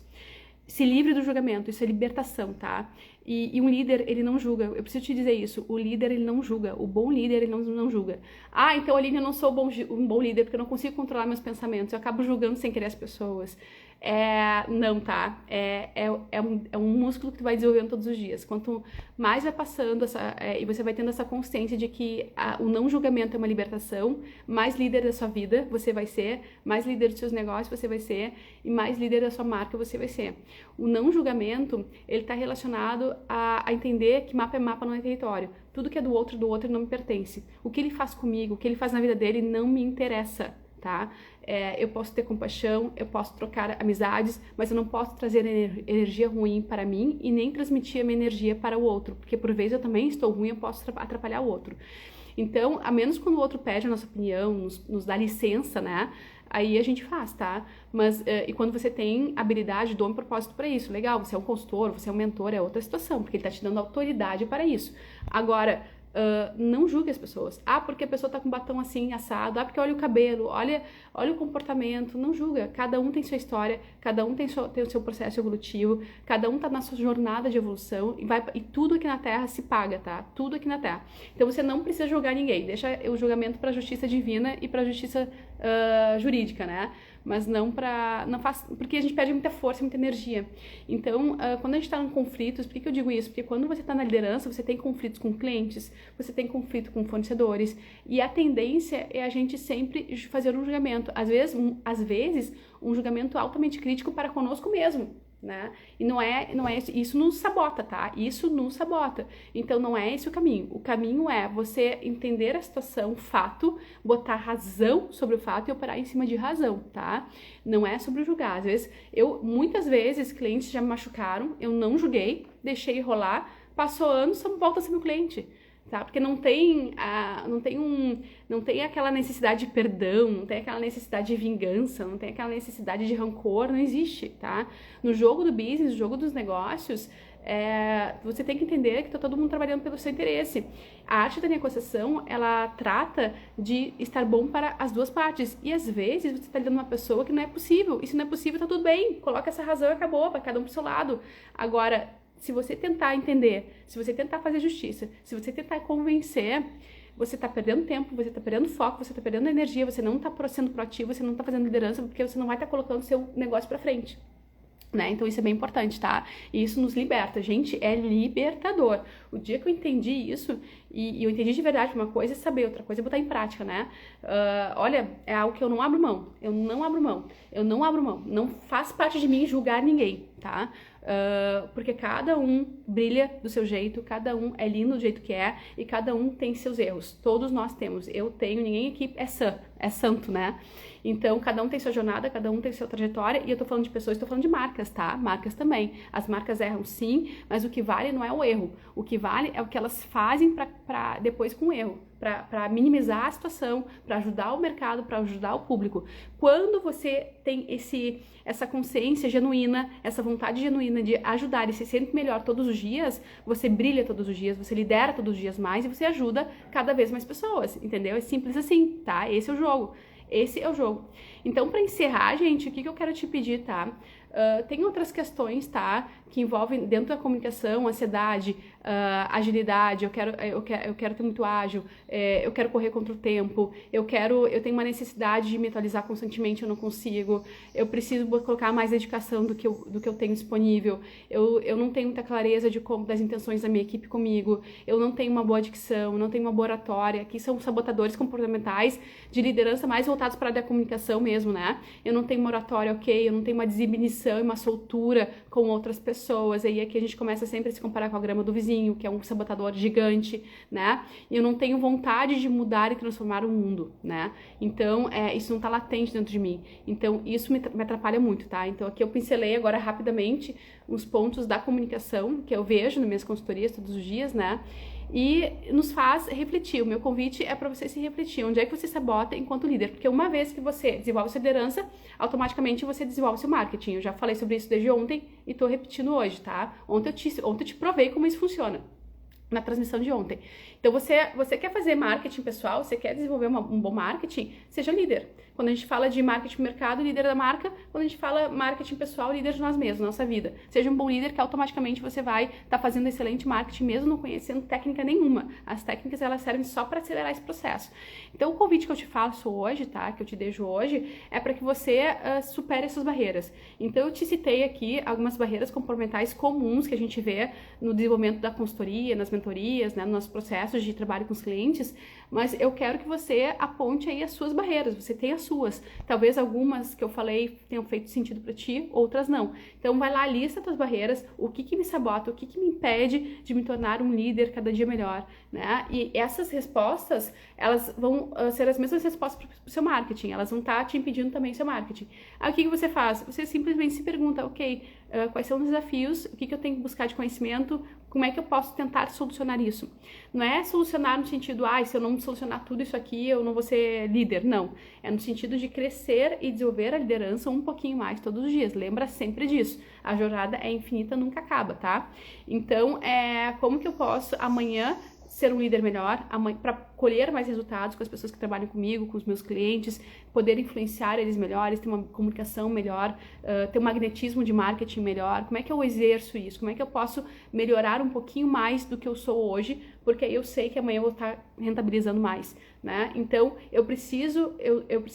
Se livre do julgamento, isso é libertação, tá? E um líder, ele não julga. Eu preciso te dizer isso. O líder, ele não julga. O bom líder, ele não julga. Ah, então, Aline, eu não sou um bom líder porque eu não consigo controlar meus pensamentos. Eu acabo julgando sem querer as pessoas. Não, tá? É um músculo que tu vai desenvolvendo todos os dias. Quanto mais vai passando e você vai tendo essa consciência de que o não julgamento é uma libertação, mais líder da sua vida você vai ser, mais líder dos seus negócios você vai ser e mais líder da sua marca você vai ser. O não julgamento, ele está relacionado a entender que mapa é mapa, não é território. Tudo que é do outro não me pertence. O que ele faz comigo, o que ele faz na vida dele não me interessa. Tá? Eu posso ter compaixão, eu posso trocar amizades, mas eu não posso trazer energia ruim para mim e nem transmitir a minha energia para o outro, porque por vezes eu também estou ruim, eu posso atrapalhar o outro. Então, a menos quando o outro pede a nossa opinião, nos dá licença, né? Aí a gente faz, tá? Mas, e quando você tem habilidade, dom e propósito para isso, legal, você é um consultor, você é um mentor, é outra situação, porque ele tá te dando autoridade para isso. Agora, não julgue as pessoas. Ah, porque a pessoa tá com batom assim, assado. Ah, porque olha o cabelo, olha o comportamento. Não julga. Cada um tem sua história, cada um tem o seu processo evolutivo, cada um tá na sua jornada de evolução e tudo aqui na Terra se paga, tá? Tudo aqui na Terra. Então você não precisa julgar ninguém. Deixa o julgamento pra justiça divina e pra justiça jurídica, né? Mas não porque a gente perde muita força, muita energia. Então, quando a gente está em conflitos, por que eu digo isso? Porque quando você está na liderança, você tem conflitos com clientes, você tem conflito com fornecedores, e a tendência é a gente sempre fazer um julgamento. Às vezes um julgamento altamente crítico para conosco mesmo. Né? E não é isso nos sabota, tá? Isso nos sabota. Então não é esse o caminho. O caminho é você entender a situação, o fato, botar razão sobre o fato e operar em cima de razão, tá? Não é sobre julgar. Às vezes, muitas vezes clientes já me machucaram, eu não julguei, deixei rolar, passou anos, volta a ser meu cliente. Tá? Porque não tem aquela necessidade de perdão, não tem aquela necessidade de vingança, não tem aquela necessidade de rancor, não existe, tá? No jogo do business, no jogo dos negócios, você tem que entender que tá todo mundo trabalhando pelo seu interesse. A arte da negociação, ela trata de estar bom para as duas partes. E às vezes você está lidando com uma pessoa que não é possível. E se não é possível, tá tudo bem. Coloca essa razão e acabou, vai cada um pro seu lado. Agora, se você tentar entender, se você tentar fazer justiça, se você tentar convencer, você tá perdendo tempo, você tá perdendo foco, você tá perdendo energia, você não tá sendo proativo, você não tá fazendo liderança, porque você não vai estar colocando seu negócio pra frente. Né? Então isso é bem importante, tá? E isso nos liberta, gente, é libertador. O dia que eu entendi isso, e eu entendi de verdade uma coisa é saber, outra coisa é botar em prática, né? Olha, é algo que eu não abro mão, não faz parte de mim julgar ninguém, tá? Porque cada um brilha do seu jeito, cada um é lindo do jeito que é, e cada um tem seus erros, todos nós temos, eu tenho, ninguém aqui é santo, né? Então, cada um tem sua jornada, cada um tem sua trajetória, e eu tô falando de pessoas, tô falando de marcas, tá? Marcas também. As marcas erram sim, mas o que vale não é o erro. O que vale é o que elas fazem pra depois com o erro, pra minimizar a situação, pra ajudar o mercado, pra ajudar o público. Quando você tem essa consciência genuína, essa vontade genuína de ajudar e ser sempre melhor todos os dias, você brilha todos os dias, você lidera todos os dias mais e você ajuda cada vez mais pessoas, entendeu? É simples assim, tá? Esse é o jogo. Esse é o jogo. Então, para encerrar, gente, o que eu quero te pedir, tá? Tem outras questões, tá? Que envolvem dentro da comunicação, ansiedade, agilidade, eu quero ter muito ágil, eu quero correr contra o tempo, eu tenho uma necessidade de me atualizar constantemente, eu não consigo, eu preciso colocar mais dedicação do que eu tenho disponível, eu não tenho muita clareza das intenções da minha equipe comigo, eu não tenho uma boa dicção, não tenho uma boa oratória, que são sabotadores comportamentais de liderança mais voltados para a área da comunicação mesmo, né? Eu não tenho uma oratória ok, eu não tenho uma desinibição e uma soltura com outras pessoas, aí aqui a gente começa sempre a se comparar com a grama do vizinho, que é um sabotador gigante, né? E eu não tenho vontade de mudar e transformar o mundo, né? Então, isso não tá latente dentro de mim. Então, isso me atrapalha muito, tá? Então, aqui eu pincelei agora rapidamente os pontos da comunicação que eu vejo nas minhas consultorias todos os dias, né? E nos faz refletir. O meu convite é para você se refletir. Onde é que você sabota enquanto líder? Porque uma vez que você desenvolve sua liderança, automaticamente você desenvolve seu marketing. Eu já falei sobre isso desde ontem e tô repetindo hoje, tá? Ontem eu te provei como isso funciona. na transmissão de ontem. Então, você quer fazer marketing pessoal, você quer desenvolver um bom marketing, seja líder. Quando a gente fala de marketing mercado, líder da marca. Quando a gente fala marketing pessoal, líder de nós mesmos, nossa vida. Seja um bom líder que automaticamente você vai estar fazendo excelente marketing, mesmo não conhecendo técnica nenhuma. As técnicas, elas servem só para acelerar esse processo. Então, o convite que eu te faço hoje, tá? Que eu te deixo hoje, é para que você supere essas barreiras. Então, eu te citei aqui algumas barreiras comportamentais comuns que a gente vê no desenvolvimento da consultoria, nas mentorias, né, nos nossos processos de trabalho com os clientes, mas eu quero que você aponte aí as suas barreiras, você tem as suas. Talvez algumas que eu falei tenham feito sentido para ti, outras não. Então vai lá, lista as tuas barreiras, o que me sabota, o que me impede de me tornar um líder cada dia melhor, né? E essas respostas, elas vão ser as mesmas respostas para o seu marketing, elas vão estar te impedindo também o seu marketing. Aí o que você faz? Você simplesmente se pergunta, ok, quais são os desafios, o que eu tenho que buscar de conhecimento, como é que eu posso tentar solucionar isso? Não é solucionar no sentido, se eu não solucionar tudo isso aqui, eu não vou ser líder. Não. É no sentido de crescer e desenvolver a liderança um pouquinho mais todos os dias. Lembra sempre disso. A jornada é infinita, nunca acaba, tá? Então, como que eu posso amanhã ser um líder melhor, para colher mais resultados com as pessoas que trabalham comigo, com os meus clientes, poder influenciar eles melhores, ter uma comunicação melhor, ter um magnetismo de marketing melhor. Como é que eu exerço isso? Como é que eu posso melhorar um pouquinho mais do que eu sou hoje? Porque aí eu sei que amanhã eu vou estar rentabilizando mais, né? Então, eu preciso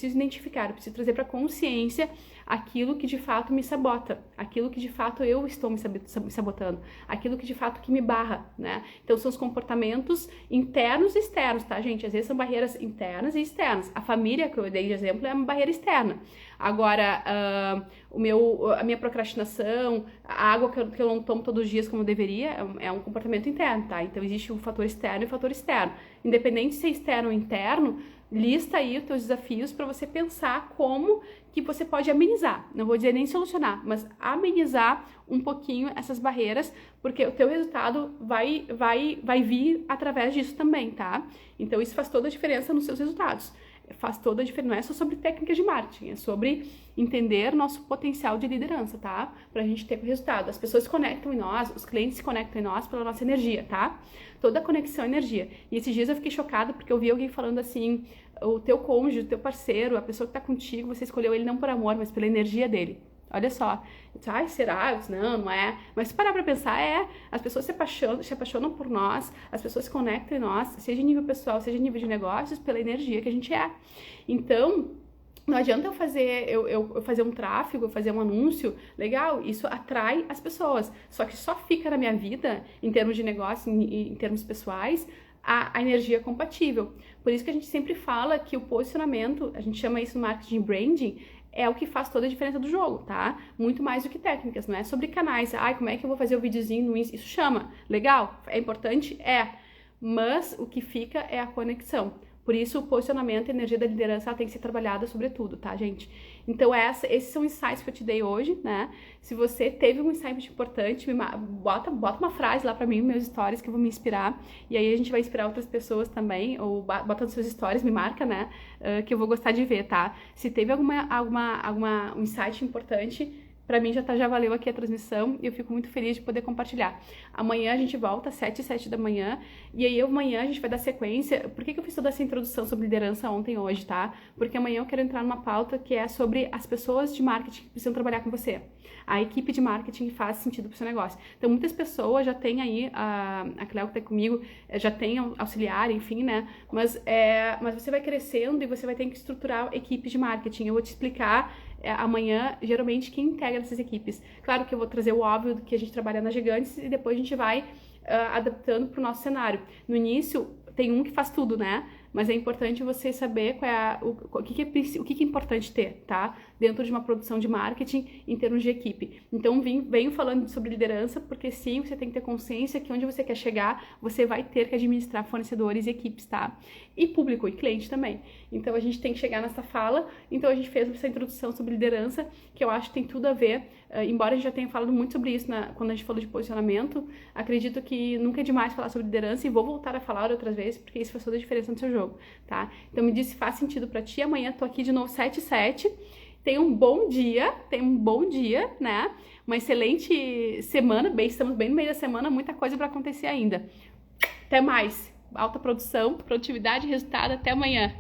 identificar, eu preciso trazer para consciência aquilo que de fato me sabota, aquilo que de fato eu estou me sabotando, aquilo que de fato que me barra, né? Então, são os comportamentos internos e externos, tá, gente? Às vezes são barreiras internas e externas. A família, que eu dei de exemplo, é uma barreira externa. Agora, a minha procrastinação, a água que eu não tomo todos os dias como eu deveria, é um comportamento interno, tá? Então, existe um fator externo e um fator externo. Independente se é externo ou interno, lista aí os teus desafios para você pensar como que você pode amenizar. Não vou dizer nem solucionar, mas amenizar um pouquinho essas barreiras, porque o teu resultado vai vir através disso também, tá? Então, isso faz toda a diferença nos seus resultados. Faz toda a diferença, não é só sobre técnicas de marketing, é sobre entender nosso potencial de liderança, tá? Pra gente ter o resultado. As pessoas se conectam em nós, os clientes se conectam em nós pela nossa energia, tá? Toda conexão é energia. E esses dias eu fiquei chocada porque eu vi alguém falando assim, o teu cônjuge, o teu parceiro, a pessoa que tá contigo, você escolheu ele não por amor, mas pela energia dele. Olha só, será? Não é. Mas se parar pra pensar, as pessoas se apaixonam por nós, as pessoas se conectam em nós, seja em nível pessoal, seja em nível de negócios, pela energia que a gente é. Então, não adianta eu fazer um tráfego, eu fazer um anúncio, legal, isso atrai as pessoas. Só que só fica na minha vida, em termos de negócio, em termos pessoais, a energia compatível. Por isso que a gente sempre fala que o posicionamento, a gente chama isso no marketing branding, é o que faz toda a diferença do jogo, tá? Muito mais do que técnicas, não é sobre canais. Como é que eu vou fazer o videozinho no Insta? Isso chama. Legal? É importante? Mas o que fica é a conexão. Por isso, o posicionamento e a energia da liderança ela tem que ser trabalhada sobretudo, tá, gente? Então, esses são os insights que eu te dei hoje, né? Se você teve um insight importante, bota uma frase lá pra mim, meus stories, que eu vou me inspirar. E aí a gente vai inspirar outras pessoas também, ou bota nos seus stories, me marca, né? Que eu vou gostar de ver, tá? Se teve um insight importante, pra mim já valeu aqui a transmissão e eu fico muito feliz de poder compartilhar. Amanhã a gente volta às 7h07 da manhã e aí amanhã a gente vai dar sequência. Por que eu fiz toda essa introdução sobre liderança hoje, tá? Porque amanhã eu quero entrar numa pauta que é sobre as pessoas de marketing que precisam trabalhar com você. A equipe de marketing que faz sentido pro seu negócio. Então, muitas pessoas já têm aí, a Cleo que tá comigo, já tem auxiliar, enfim, né? Mas você vai crescendo e você vai ter que estruturar equipes de marketing. Eu vou te explicar amanhã, geralmente, quem integra essas equipes. Claro que eu vou trazer o óbvio do que a gente trabalha na Gigantes e depois a gente vai adaptando para o nosso cenário. No início, tem um que faz tudo, né? Mas é importante você saber o que é importante ter, tá? Dentro de uma produção de marketing em termos de equipe. Então, venho falando sobre liderança, porque sim, você tem que ter consciência que onde você quer chegar, você vai ter que administrar fornecedores e equipes, tá? E público, e cliente também. Então, a gente tem que chegar nessa fala. Então, a gente fez essa introdução sobre liderança, que eu acho que tem tudo a ver. Embora a gente já tenha falado muito sobre isso quando a gente falou de posicionamento, acredito que nunca é demais falar sobre liderança e vou voltar a falar outras vezes, porque isso faz toda a diferença no seu jogo, tá? Então me diz se faz sentido pra ti. Amanhã tô aqui de novo 7h07. Tenha um bom dia, né? Uma excelente semana, estamos bem no meio da semana, muita coisa pra acontecer ainda. Até mais. Alta produção, produtividade e resultado. Até amanhã.